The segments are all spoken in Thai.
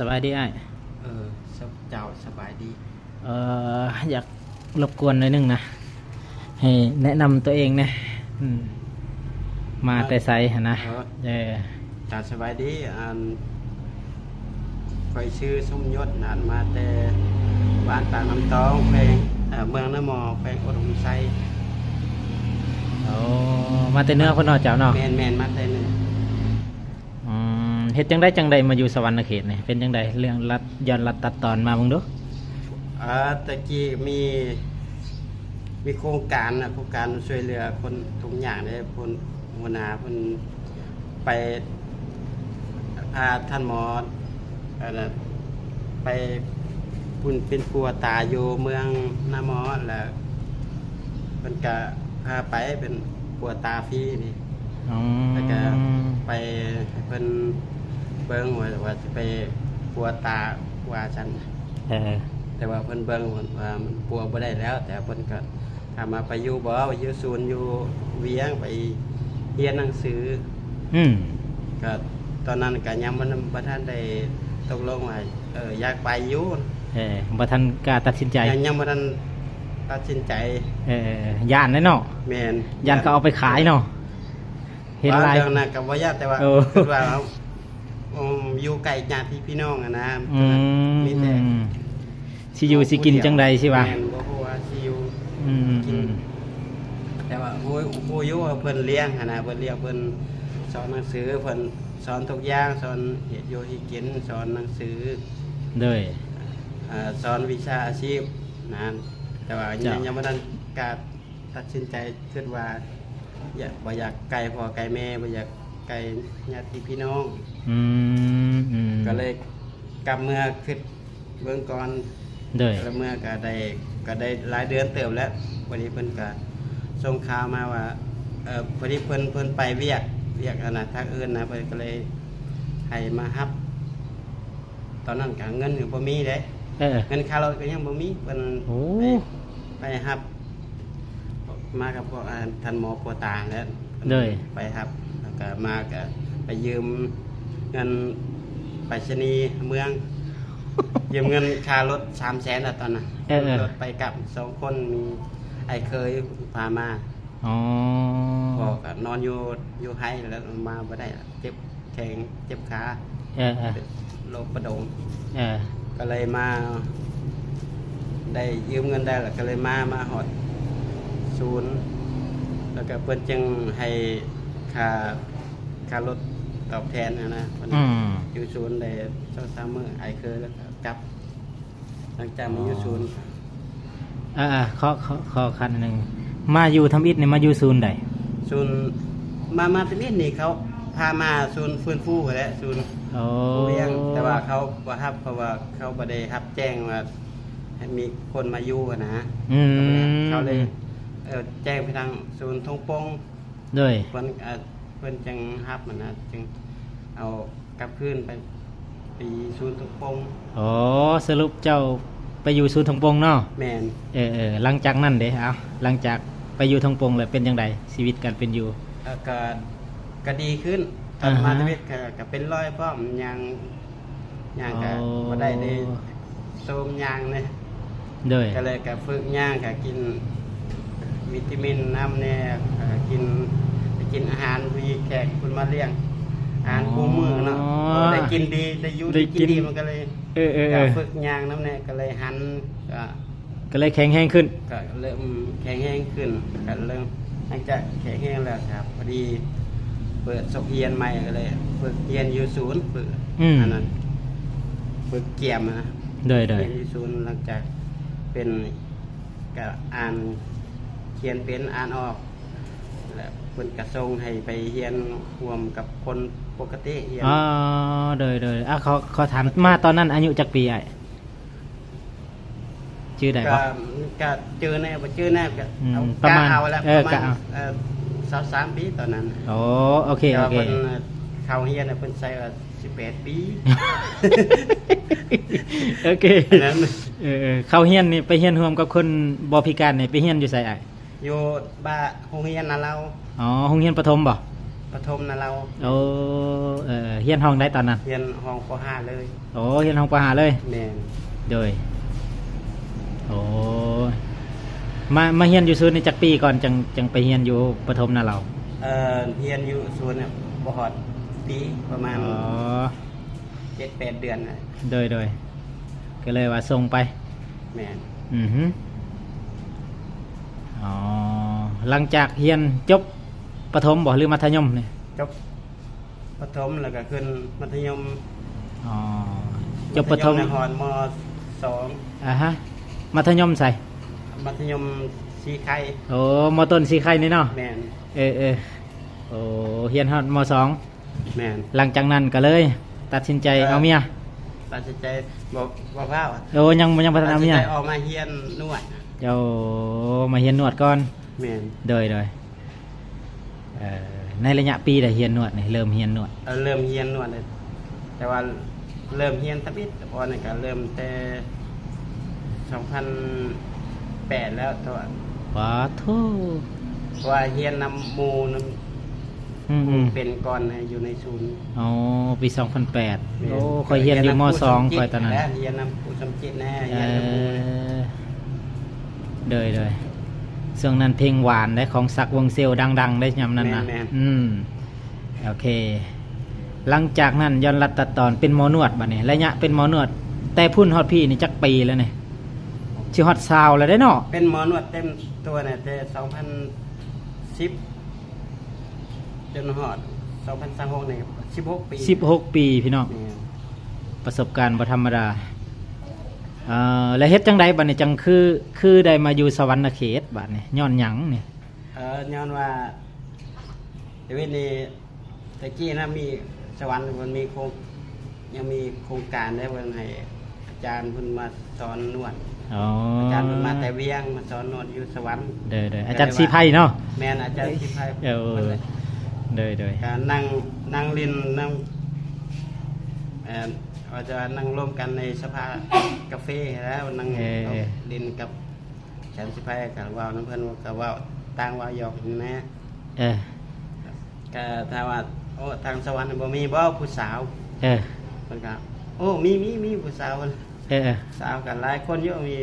สบายดีไอ้เออเจ้าสบายดีอยากรบกวนหน่อยนึงนะให้แนะนำตัวเองนะมาแต่ไซหนะเจ้าสบายดีคอยชื่อสมยศมาแต่บ้านปางน้ำตองแขวงเมืองน้ำมอแขวงอุดมไซมาแต่เนื้อคนนอกเจ้าเนาะแมนมาแต่เนื้อเฮ็ดจังได้มาอยู่สวรรค์เขตนี่เป็นจังได้เรื่องย้อนรัดตัดตอนมามึงดูตะกี้มีโครงการช่วยเหลือคนทุกอย่างเลยคนหัวหน้าคนไปพาท่านหมอไปพุ่นเป็นปัวตาอยู่เมืองน้ำมอแล้วเป็นกะพาไปเป็นปัวตาฟรีนี่แล้วก็ไปเป็นเบิ้งว่าจะไปปัวตาว่าฉันแต่ว่าเพิ่นเบิ้งว่ามันปัวบ่ได้แล้วแต่เพิ่นก็ถามมาไปอยู่บ่ไปอยู่ศูนย์อยู่เวียงไปเรียนหนังสือก็ตอนนั้นก็ยังบ่ทันได้ตกลงว่าอยากไปอยู่บ่ทันกล้าตัดสินใจยังบ่ทันตัดสินใจย่านเนาะแม่นย่านก็เอาไปขายเนาะเห็นหลายเรื่องน่ะก็บ่ยากแต่ว่าคิดว่าอยู่ไกลญาติพี่น้องนะมีแต่สิอยู่สิกินจังใดใช่ป่ะแม่นบ่ฮู้ว่าสิอยู่กินแต่ว่าฮู้อยู่ว่าเพิ่นเลี้ยงนะเพิ่นเลี้ยงเพิ่นสอนหนังสือเพิ่นสอนทุกอย่างสอนเฮ็ดอยู่เฮ็ดกินสอนหนังสือด้วยสอนวิชาอาชีพนะแต่ว่ายังบ่ทันกล้าตัดสินใจคิดว่าบ่อยากไกลพ่อไกลแม่บ่อยากไกลญาติพี่น้องก็เลยกลับเมื่อคิดเบื้องก่อนแล้วเมื่อก็ได้หลายเดือนเติบแล้ววันนี้เพิ่นก็ส่งข่าวมาว่าพอดีเพิ่นไปเวียกอันน่ะทางอื่นนะเพิ่นก็เลยให้มารับตอนนั้นก็เงินก็บ่มีเด้เงินค่ารถก็ยังบ่มีเพิ่นไปรับมากับพวกท่านหมอปัวตาแล้วไปรับแล้วก็มาก็ไปยืมเงินไปรษณีย์เมืองยืมเงินค่ารถ300,000ตอนนั้นรถไปกับ2คนมีไอ้เคยพามาพอก็นอนอยู่ให้แล้วมาบ่ได้เจ็บแข้งเจ็บขาโรคประดงก็เลยมาได้ยืมเงินได้แล้วก็เลยมาฮอดศูนย์แล้วก็เพิ่นจึงให้ค่ารถตอบแทนนะอยู่ศูนย์ได้2-3 มื้อไอ้เคยแล้วก็กลับหลังจากมาอยู่ศูนย์ขอคันนึงมาอยู่ทำอิฐนี่มาอยู่ศูนย์ใดศูนย์มาทำอิฐนี่เขาพามาศูนย์ฟื้นฟูแหละศูนย์เลี้ยงแต่ว่าเขาบ่รับเพราะว่าเขาบ่ได้รับแจ้งว่าให้มีคนมาอยู่นะเขาเลยแจ้งไปทางศูนย์ทงปงด้วยเพิ่นจังรับมันนะจึงเอากลับคืนไปศูนย์ทงปงสรุปเจ้าไปอยู่ศูนย์ทงปงเนาะแม่นหลังจากนั้นเด้หลังจากไปอยู่ทงปงแล้วเป็นจังไดชีวิตการเป็นอยู่ก็ดีขึ้นตอนมาชีวิตก็เป็นร้อยพร้อมยังก็บ่ได้โซมยังเลยก็เลยก็ฝึกย่างก็กินวิตามินน้ำแน่กินอาหารมีแขกคุณมาเลี้ยงอาหารคู่มือเนาะได้กินดีได้อยู่ได้กินดีมันก็เลยฝึกย่างน้ำแน่ก็เลยหันก็เลยแข็งแรงขึ้นก็เริ่มแข็งแรงขึ้นก็เริ่มหลังจากแข็งแรงแล้วครับพอดีเปิดสอบเรียนใหม่ก็เลยฝึกเรียนอยู่ศูนย์ฝึกอันนั้นฝึกเกี่ยมนะเรียนอยู่ศูนย์หลังจากเป็นก็อ่านเขียนเป็นอ่านออกแล้วเพิ่นกระทรงให้ไปเรียนรวมกับคนปกติเรียนเขาถามมาตอนนั้นอายุจักปีชื่อใดบ่ก็เจอแน่บ่เจอแน่ก็ประมาณแล้วประมาณ23 ปีตอนนั้นโอเคเพิ่นเข้าเรียนเพิ่นใส่ว่า18 ปีโอเคเข้าเรียนนี่ไปเรียนร่วมกับคนบ่พิการนี่ไปเรียนอยู่ไสอยู่บ้านโรงเรียนน่ะเราโรงเรียนประถมบ่ ประถมนะเรา โอ้เฮียนห้องได้ตอนนั้น เรียนห้องป .5 เลย โอ้เฮียนห้องปหาเลย แม่น โดยโอ้มาเฮียนอยู่ศูนย์นี่จักปีก่อนจังไปเฮียนอยู่ประถมนะเรา เรียนอยู่ศูนย์เนี่ยบ่ฮอดปีประมาณ อ๋อ 7-8 เดือนน่ะ โดยก็เลยว่าส่งไป แม่น อือฮึอ๋อหลังจากเฮียนจบประถมบ่หรือมัธยมเนี่ย จบประถมแล้วก็ขึ้นมัธยม อ๋อจบประถม ในฮอนม.2 ฮะมัธยมใส่ มัธยมสีไข่ โอ้มต้นสีไข่นี่เนาะ แม่น โอ้เฮียนฮอดมสอง แม่น หลังจากนั้นก็เลยตัดสินใจเอาเมีย ตัดสินใจบ่พร้าว โอ้ยังพัฒนา ตัดสิ เมี น ย ใจออกมาเฮียนนวด เจ้ามาเฮียนนวดก่อน แม่น โดยในระยะปีได้เฮียนนวดนี่เริ่มเฮียนนวด เริ่มเฮียนนวดเลยแต่ว่าเริ่มเฮียนตะบิดแต่พอนี่ก็เริ่มแต่2008แล้วตัว ว้าทู เพราะว่าเฮียนนำหมู่น อืม ำเป็นก่อนอยู่ในศูนย์ อ๋อปี2008โอ้คอยเฮียนอยู่มสองคอยตอนนั้น และเฮียนนำผู้สมจิตแน่ เอ เฮียนนำหมู่ เลยช่วงนั้นเพลงหวานได้ของสักวงเซลดังๆได้ยำนั้นนะโอเค หลังจากนั้นย้อนรัดตัดตอนเป็นหมอนวดบัดนี้ระยะเป็นหมอนวด แต่พุ่นฮอดพี่นี่จักปีแล้วเนี่ยชื่อฮอดซาวแล้วได้เนาะ เป็นหมอนวดเต็มตัวเนี่ยแต่2010จนฮอด2026นี่16 ปี 16 ปีพี่น้อง แม่น ประสบการณ์บ่ธรรมดาแล้วเฮ็ดจังใดบัดนี้จังคือได้มาอยู่สวรรค์เขตบัดนี้ย้อนหยังนี่ ย้อนว่าชีวิตนี้ตะกี้นะมีสวรรค์มันมียังมีโครงการได้เพิ่นให้อาจารย์เพิ่นมาสอนนวด อ๋อ อาจารย์เพิ่นมาแต่เวียงมาสอนนวดอยู่สวรรค์ เด้ออาจารย์สีไผ่เนาะ แม่นอาจารย์สิไผ เด้อ การนั่งลินนั่งว่าจะนั่งร่วมกันในสภากาแฟแล้วนั่งลินกับอาจารย์สิไผก็เว้านํเพิ่นก็เว้าต่างว่าหยอกนะ ก็ถ้าว่าโอ้ทางสวรรค์บ่มีบ่ผู้สาวเพิ่นก็โอ้มีผู้สาวสาวกันหลายคนอยู่มี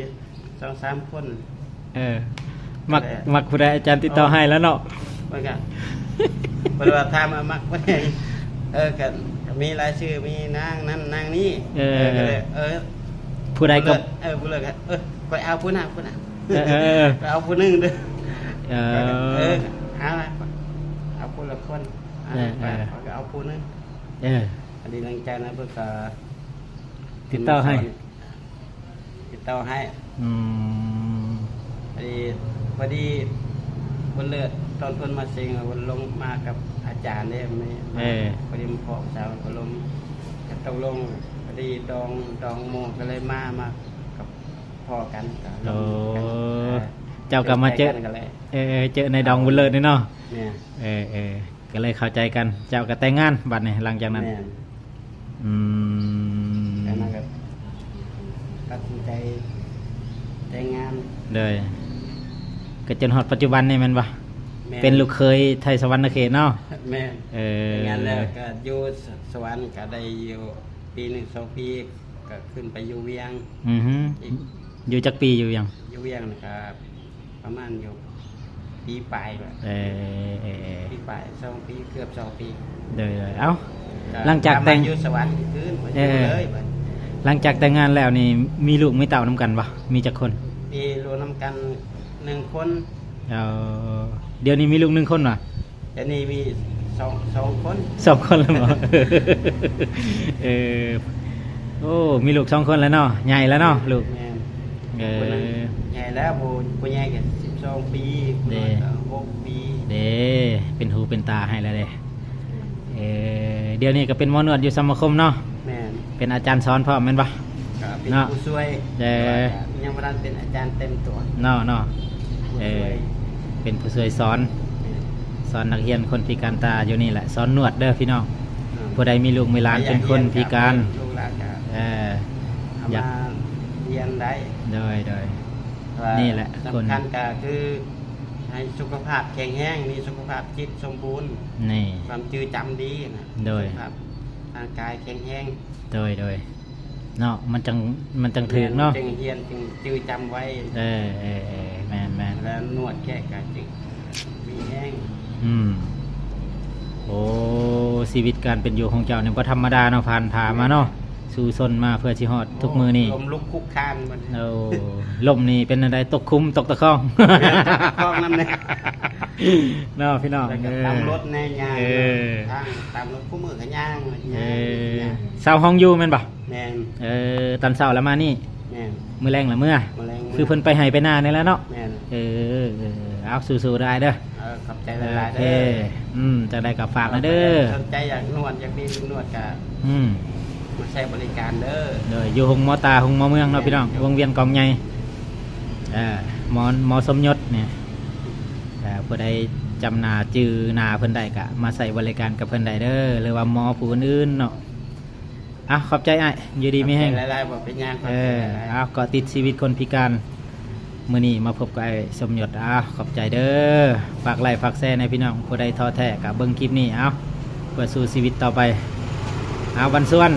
2-3 คนมักผู้ใดอาจารย์ติดต่อให้แล้วเนาะ เพิ่นก็เพิ่นว่าถามมามักบ่ได้ก็มีรายชื่อมีนางนั้นนางนี้ก็เลยผู้ใดก็ผู้เลยก็ก็เอาผู้นั้นก็เอาผู้นึงเด้อเอาผู้ละคนก็เอาผู้นึงอันนี้หลังจากนั้นเพิ่นก็ติดต่อให้พอดีเพิ่นเลือดตอนเพิ่นมาเซ็งเพิ่นลงมากับอาจารย์ได้ไม่พอดีมาพอสาวก็ลงตกลงพอดีดองโมก็เลยมากับพ่อกันก็ลงกันเจ้าก็มาเจอในดองบุญเลิศนี่เนาะก็เลยเข้าใจกันเจ้าก็แต่งงานบัดนี้หลังจากนั้นแล้วนั่นก็ตัดสินใจแต่งงานเลยก็จนฮอดปัจจุบันนี่แม่นบ่เป็นลูกเคยไทยสวรรค์เขตเนาะแม่แต่งงานแล้วก็อยู่สวรรค์ก็ได้อยู่ปี1-2 ปีก็ขึ้นไปอยู่เวียงอยู่จักปีอยู่ยังอยู่เวียงนะครับประมาณอยู่ปีปลายแบบปีปลาย2 ปีเกือบ2 ปีเลยเอ้าหลังจากแต่งอยู่สวรรค์คืนเลยหลังจากแต่งงานแล้วนี่มีลูกมีเต่านำกันบ่มีจักคนมีลูกนำกัน1 คนเดี๋ยวนี้มีลูก1 คนว่ะเดี๋ยวนี้มี2 คน2 คนแล้วบ่โอ้มีลูก2 คนแล้วเนาะใหญ่แล้วเนาะลูกใหญ่แล้วผู้ใหญ่ก็12 ปีผู้น้อยก็6 ปีเป็นหูเป็นตาให้แล้วเด้เดี๋ยวนี้ก็เป็นหมอนวดอยู่สมาคมเนาะแม่นเป็นอาจารย์สอนพร้อมแม่นบ่เป็นผู้ช่วยยังบ่ทันเป็นอาจารย์เต็มตัวเนาะเป็นผู้ช่วยสอนนักเรียนคนพิการตาอยู่นี่แหละสอนนวดเด้อพี่น้องผู้ใดมีลูกมีหลานเป็นคนพิการอยากเรียนได้โดยนี่แหละสำคัญก็คือ ให้สุขภาพแข็งแรงมีสุขภาพจิตสมบูรณ์ นี่ ความจือจำดีนะ โดย สุขภาพร่างกายแข็งแรง โดยเนาะมันจังถึงเนาะ จึงเฮียนจึงจือจำไว้ แม่น แล้วนวดแก้กันจึงมีแห้ง โอ้ชีวิตการเป็นอยู่ของเจ้าเนี่ยบ่ธรรมดาเนาะผ่านผ่ามาเนาะสู่ซนมาเพื่อสิฮอดทุกมือนี่ ลมลุกคุกคานมัน โอ้ลมนี่เป็นอะไรตกคุ้มตกตะคอง คล้องนั่นเลย เนาะพี่น้อง แล้วก็ตามรถในยาง เออ ทางตามรถคู่มือกันย่าง เศร้าห้องอยู่แม่นบ่ แม่น ตอนเช้าแล้วมานี่ แม่น มื้อแรงละเมื่อ แมลง คือเพิ่นไปให้ไปหน้านี่แหล้วเนาะ แม่น เอาสู้ๆได้เด้อ ขอบใจหลาย โอ ๆ เค เด้อ จะได้กับฝากนะเด้อ สนใจอยากนวดอยากมีนวดก็ อืม มาใช้บริการเด้อ เด้ออยู่หงมอตาหงมอเมืองเนาะพี่น้องวงเวียนกองใหญ่หมอสมยศเนี่ยผู้ใดจำหนาจือหนาเพิ่นได้ก็มาใส่บริการกับเพิ่นได้เด้อหรือว่าหมอผู้อื่นๆเนาะขอบใจอ้ายอยู่ดีไม่แห้ง หลายๆบอกเป็นยางขอบใจหลายๆ ก็ติดชีวิตคนพิการมื้อนี้มาพบกับไอ้สมยศขอบใจเด้อฝากไลค์ฝากแชร์ในพี่น้องผู้ใดท้อแท้ก็เบิ่งคลิปนี้เพื่อสู้ชีวิตต่อไปวันส่วน